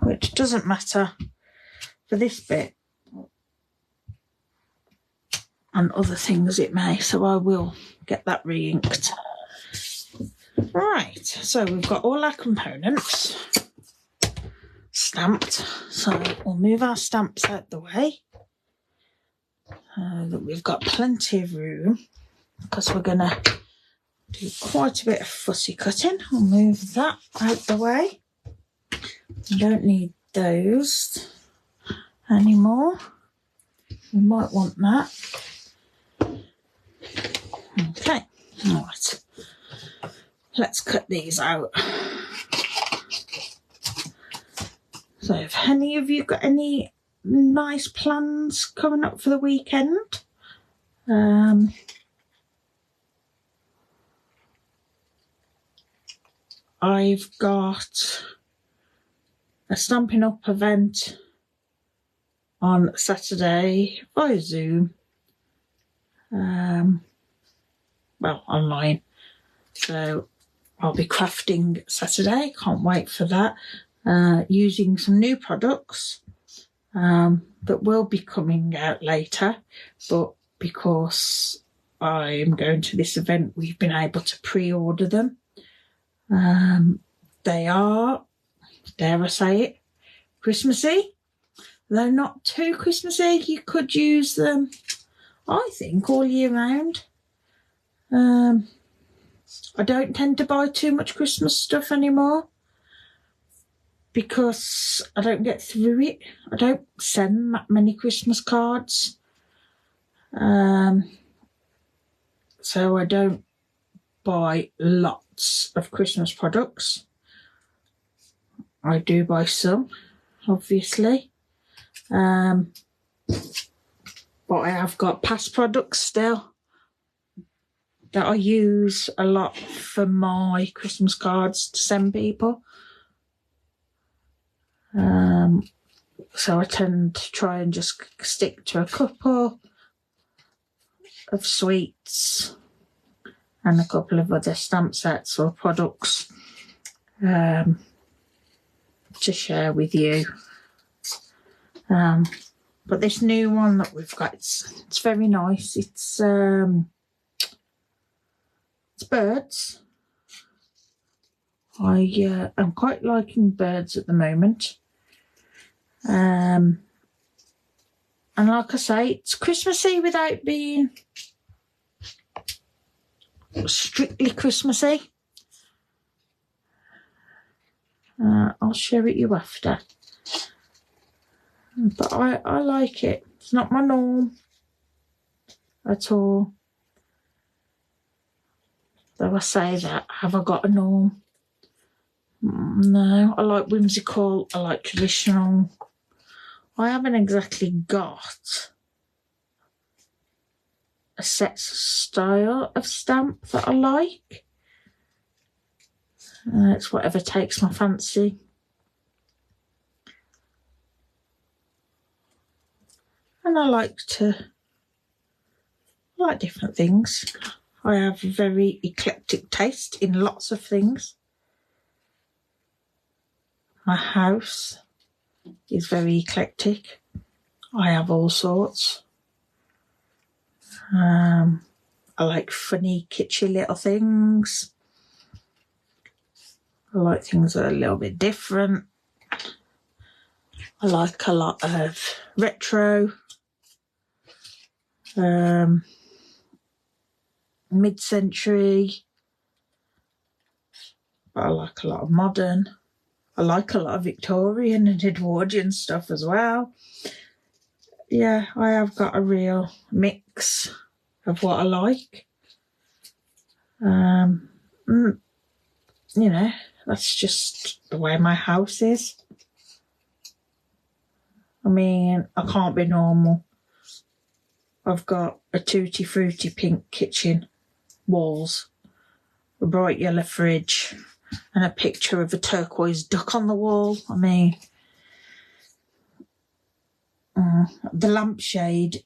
which doesn't matter for this bit, and other things it may, so I will get that re-inked. Right, so we've got all our components stamped, so we'll move our stamps out the way, that we've got plenty of room, because we're going to do quite a bit of fussy cutting. I'll move that out the way. I don't need those anymore. We might want that. Okay, all right. Let's cut these out. So have any of you got any nice plans coming up for the weekend? I've got a Stampin' Up event on Saturday via Zoom. Well, online. So I'll be crafting Saturday. Can't wait for that. Using some new products that will be coming out later, but because I'm going to this event, we've been able to pre-order them. They are, dare I say it, Christmassy. They're not too Christmassy. You could use them, I think, all year round. I don't tend to buy too much Christmas stuff anymore because I don't get through it. I don't send that many Christmas cards. So I don't buy lots of Christmas products. I do buy some, obviously. But I have got past products still that I use a lot for my Christmas cards to send people. So I tend to try and just stick to a couple of sweets and a couple of other stamp sets or products to share with you. But this new one that we've got, it's very nice. It's birds. I'm quite liking birds at the moment. And like I say, it's Christmassy without being strictly Christmassy. I'll share it you after. But I like it. It's not my norm at all. Though I say that, have I got a norm? No, I like whimsical, I like traditional. I haven't exactly got a set style of stamp that I like. It's whatever takes my fancy. And I like different things. I have a very eclectic taste in lots of things. My house is very eclectic. I have all sorts. I like funny, kitschy little things. I like things that are a little bit different. I like a lot of retro, mid-century. But I like a lot of modern. I like a lot of Victorian and Edwardian stuff as well. Yeah, I have got a real mix of what I like. You know, that's just the way my house is. I mean, I can't be normal. I've got a tutti frutti pink kitchen walls, a bright yellow fridge, and a picture of a turquoise duck on the wall. I mean, the lampshade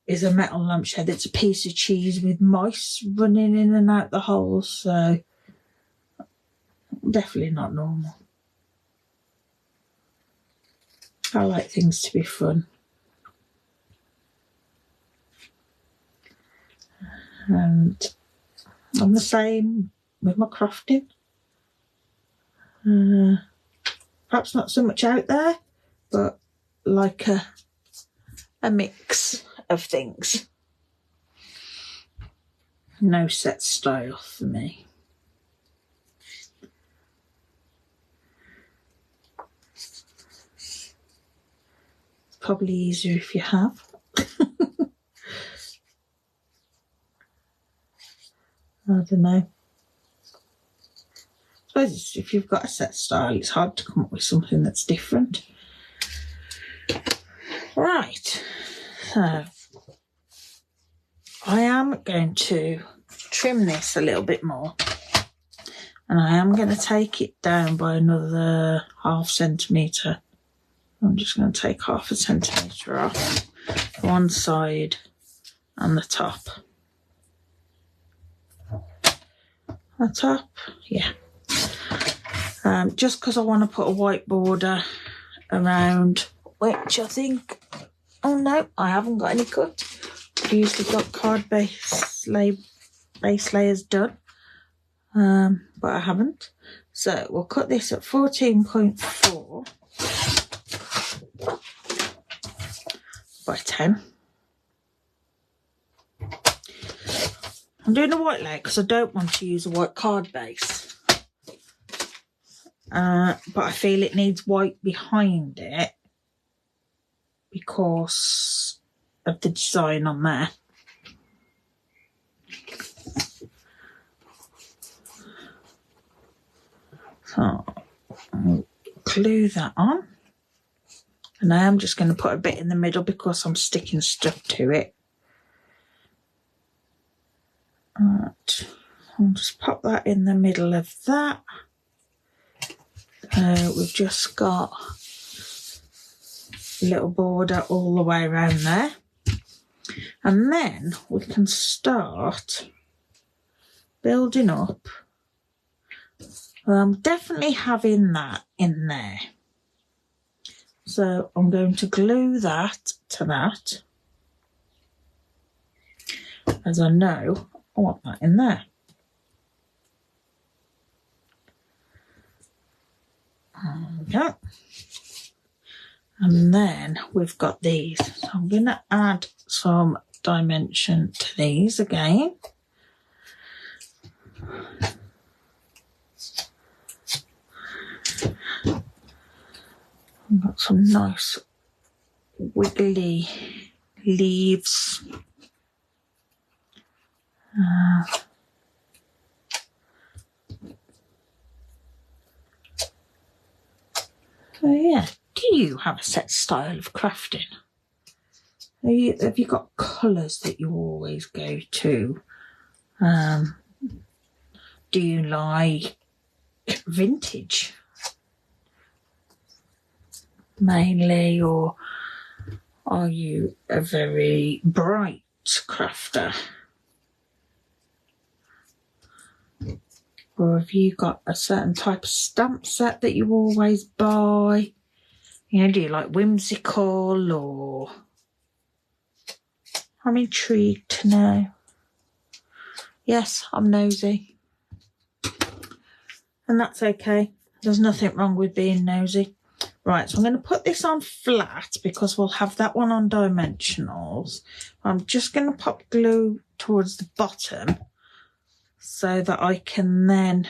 is a metal lampshade. It's a piece of cheese with mice running in and out the holes, so definitely not normal. I like things to be fun. And I'm the same with my crafting. Perhaps not so much out there, but like a mix of things. no set style for me. It's probably easier if you have. I don't know. I suppose if you've got a set style, it's hard to come up with something that's different. Right, so I am going to trim this a little bit more, and I am going to take it down by another ½ centimetre. I'm just going to take ½ centimetre off one side and the top. The top, yeah. Just because I want to put a white border around, which I think, oh no, I haven't got any cut. I've usually got card base layers done, but I haven't. So we'll cut this at 14.4 by 10. I'm doing a white layer because I don't want to use a white card base. But I feel it needs white behind it because of the design on there. So I'll glue that on. And I am just going to put a bit in the middle because I'm sticking stuff to it. Right. I'll just pop that in the middle of that. We've just got a little border all the way around there. And then we can start building up. I'm definitely having that in there. So I'm going to glue that to that, as I know I want that in there. Okay. And then we've got these. So I'm going to add some dimension to these again. I've got some nice wiggly leaves. So yeah, do you have a set style of crafting? Have you got colours that you always go to? Do you like vintage mainly, or are you a very bright crafter? Or have you got a certain type of stamp set that you always buy? You know, do you like whimsical, or... I'm intrigued to know. Yes, I'm nosy. And that's okay. There's nothing wrong with being nosy. Right, so I'm going to put this on flat because we'll have that one on dimensionals. I'm just going to pop glue towards the bottom so that I can then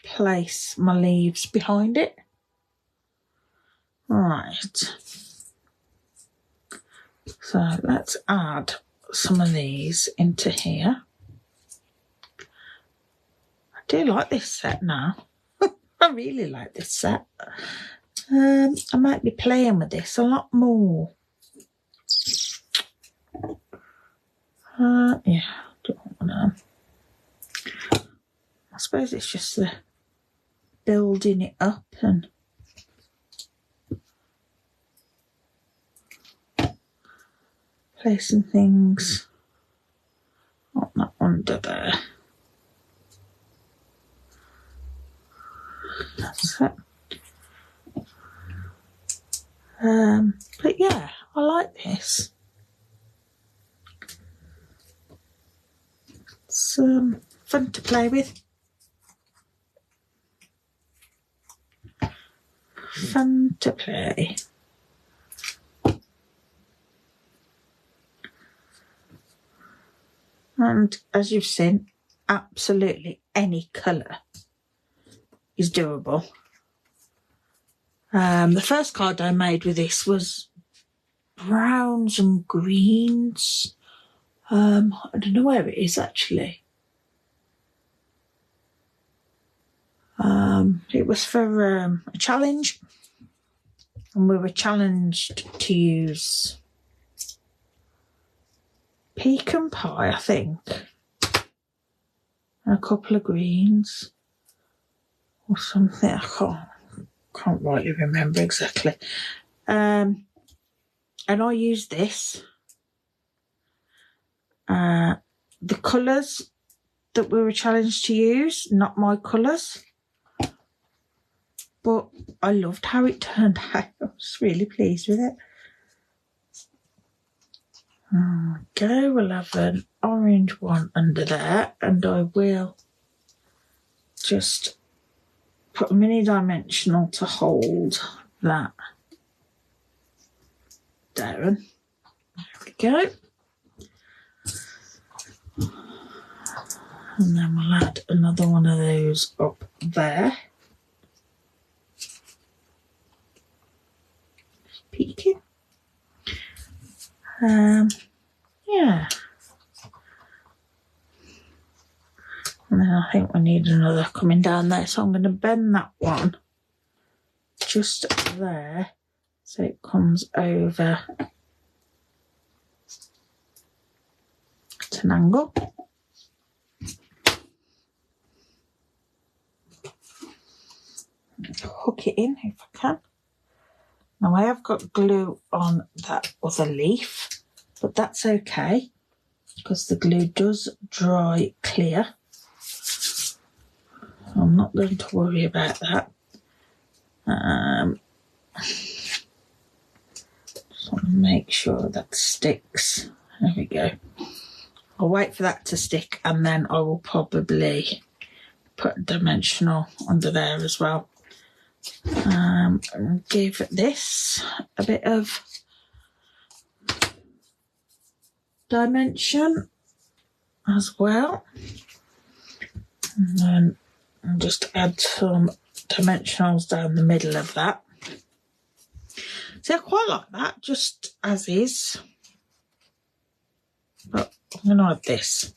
place my leaves behind it. Right. So let's add some of these into here. I do like this set now. I really like this set. I might be playing with this a lot more. Yeah, don't know. I suppose it's just the building it up and placing things on that under there. That's it. But yeah, I like this. It's fun to play with. Fun to play. And as you've seen, absolutely any colour is doable. The first card I made with this was browns and greens. I don't know where it is actually. It was for a challenge, and we were challenged to use pecan pie, I think, and a couple of greens or something. I can't rightly remember exactly. And I used this. The colours that we were challenged to use, not my colours. But I loved how it turned out. I was really pleased with it. Okay, we'll have an orange one under there, and I will just put a mini dimensional to hold that down. There we go. And then we'll add another one of those up there. Peeking. Yeah. And then I think we need another coming down there, so I'm going to bend that one just there so it comes over at an angle. Hook it in if I can. Now I have got glue on that other leaf, but that's okay because the glue does dry clear. I'm not going to worry about that. Just want to make sure that sticks. There we go. I'll wait for that to stick, and then I will probably put a dimensional under there as well. And give this a bit of dimension as well. And then I'll just add some dimensionals down the middle of that. See, I quite like that, just as is. But I'm going to add this.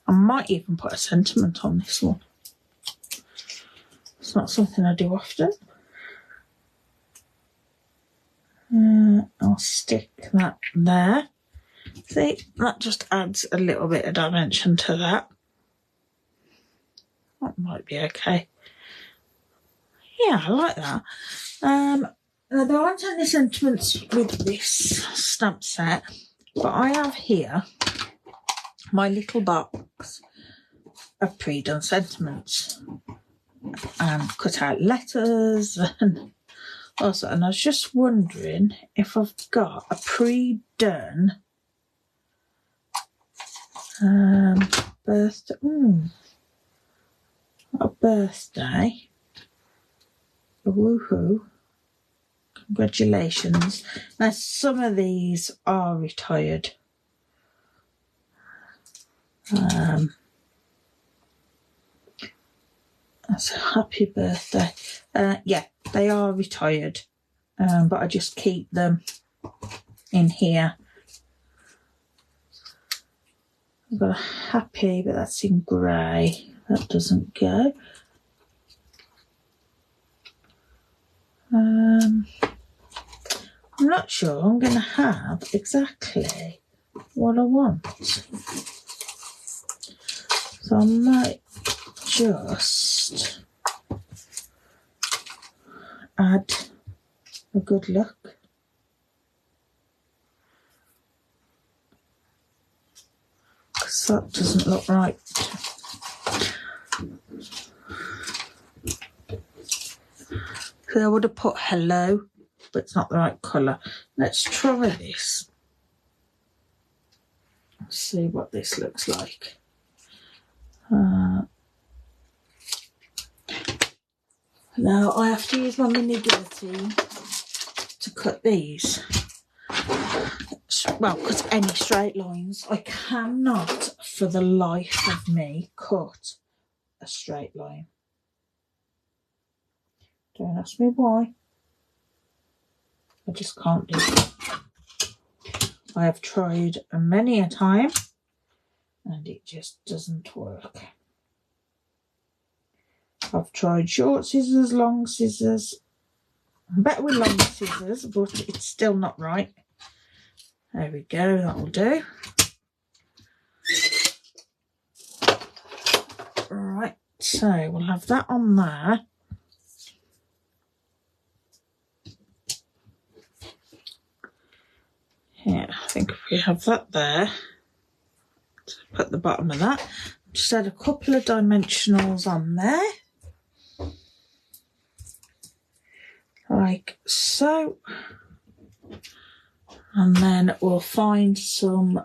I might even put a sentiment on this one. It's not something I do often. I'll stick that there. See, that just adds a little bit of dimension to that. That might be okay. Yeah, I like that. Now there aren't any sentiments with this stamp set, but I have here my little box of pre-done sentiments and cut out letters and also, and I was just wondering if I've got a pre-done birthday. A birthday. A woohoo. Congratulations. Now some of these are retired. That's a happy birthday. Yeah, they are retired, but I just keep them in here. I've got a happy, but that's in grey. That doesn't go. I'm not sure I'm going to have exactly what I want. So I might just add a good look. Because that doesn't look right. So I would have put hello, but it's not the right colour. Let's try this. Let's see what this looks like. Now I have to use my mini guillotine to cut these. Let's well, cut any straight lines. I cannot, for the life of me, cut a straight line. Don't ask me why. I just can't do it. I have tried many a time and it just doesn't work. I've tried short scissors, long scissors. I'm better with long scissors, but it's still not right. There we go, that'll do. Right, so we'll have that on there. Yeah, I think if we have that there, put the bottom of that. Just add a couple of dimensionals on there. Like so. And then we'll find some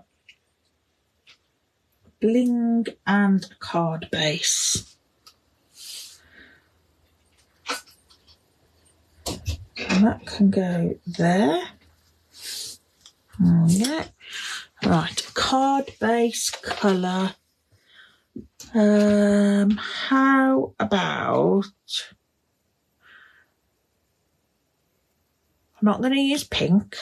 bling and card base. And that can go there. Oh, yeah. Right, card base colour. How about... I'm not going to use pink,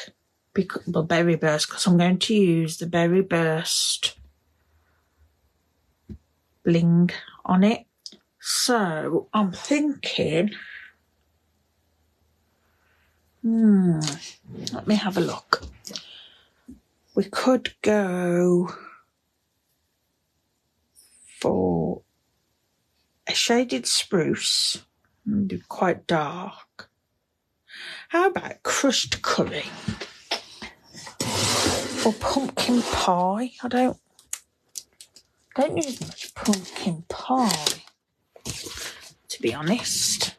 well, Berry Burst, because I'm going to use the Berry Burst bling on it. So I'm thinking, let me have a look. We could go for a shaded spruce and do quite dark. How about crushed curry or pumpkin pie? I don't use much pumpkin pie, to be honest.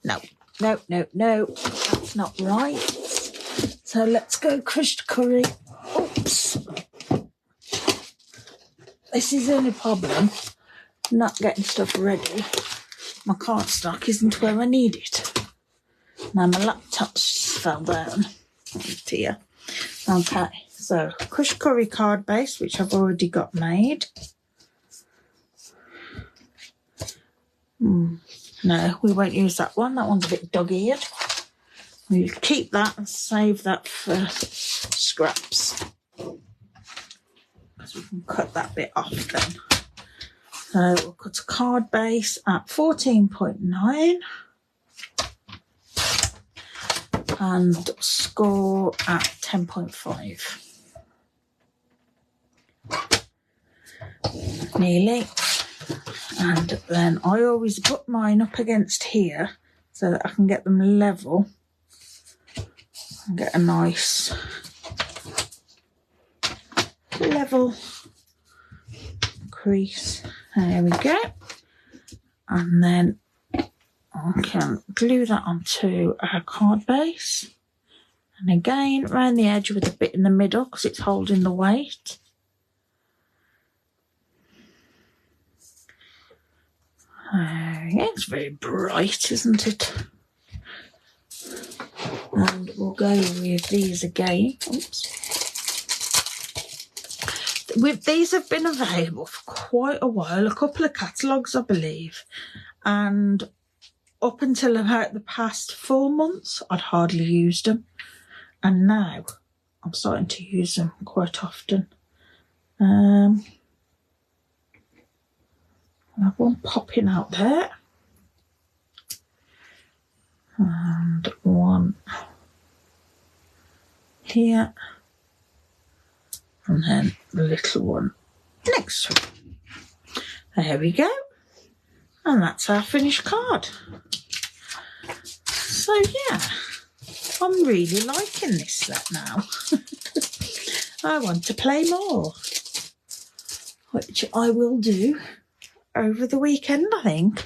No, that's not right. So let's go crushed curry. Oops. This is the only problem, not getting stuff ready. My cardstock isn't where I need it. Now my laptop's fell down. Oh dear. Okay, so crushed curry card base, which I've already got made. No, we won't use that one. That one's a bit dog-eared. We'll keep that and save that for scraps. Because we can cut that bit off then. So we'll cut a card base at 14.9 and score at 10.5. Nearly. And then I always put mine up against here so that I can get them level and get a nice level crease. There we go. And then I can glue that onto our card base. And again, around the edge with a bit in the middle because it's holding the weight. Yeah, it's very bright, isn't it? And we'll go with these again. Oops. These have been available for quite a while, a couple of catalogues, I believe. And up until about the past 4 months, I'd hardly used them. And now I'm starting to use them quite often. I have one popping out there. And one here. And then the little one next to it. There we go. And that's our finished card. So yeah, I'm really liking this set now. I want to play more, which I will do over the weekend, I think.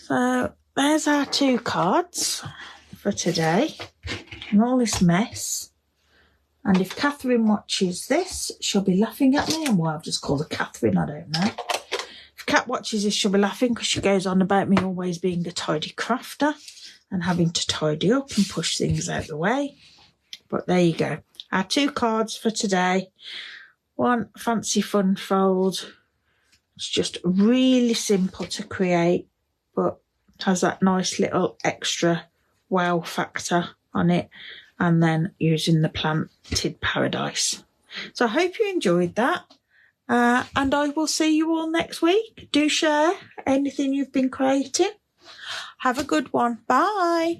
So there's our 2 cards for today and all this mess. And if Catherine watches this, she'll be laughing at me. And why I've just called her Catherine, I don't know. If Kat watches this, she'll be laughing because she goes on about me always being a tidy crafter. and having to tidy up and push things out the way. But there you go. Our 2 cards for today. One fancy fun fold. It's just really simple to create, but has that nice little extra wow factor on it. And then using the planted paradise. So I hope you enjoyed that. And I will see you all next week. Do share anything you've been creating. Have a good one. Bye.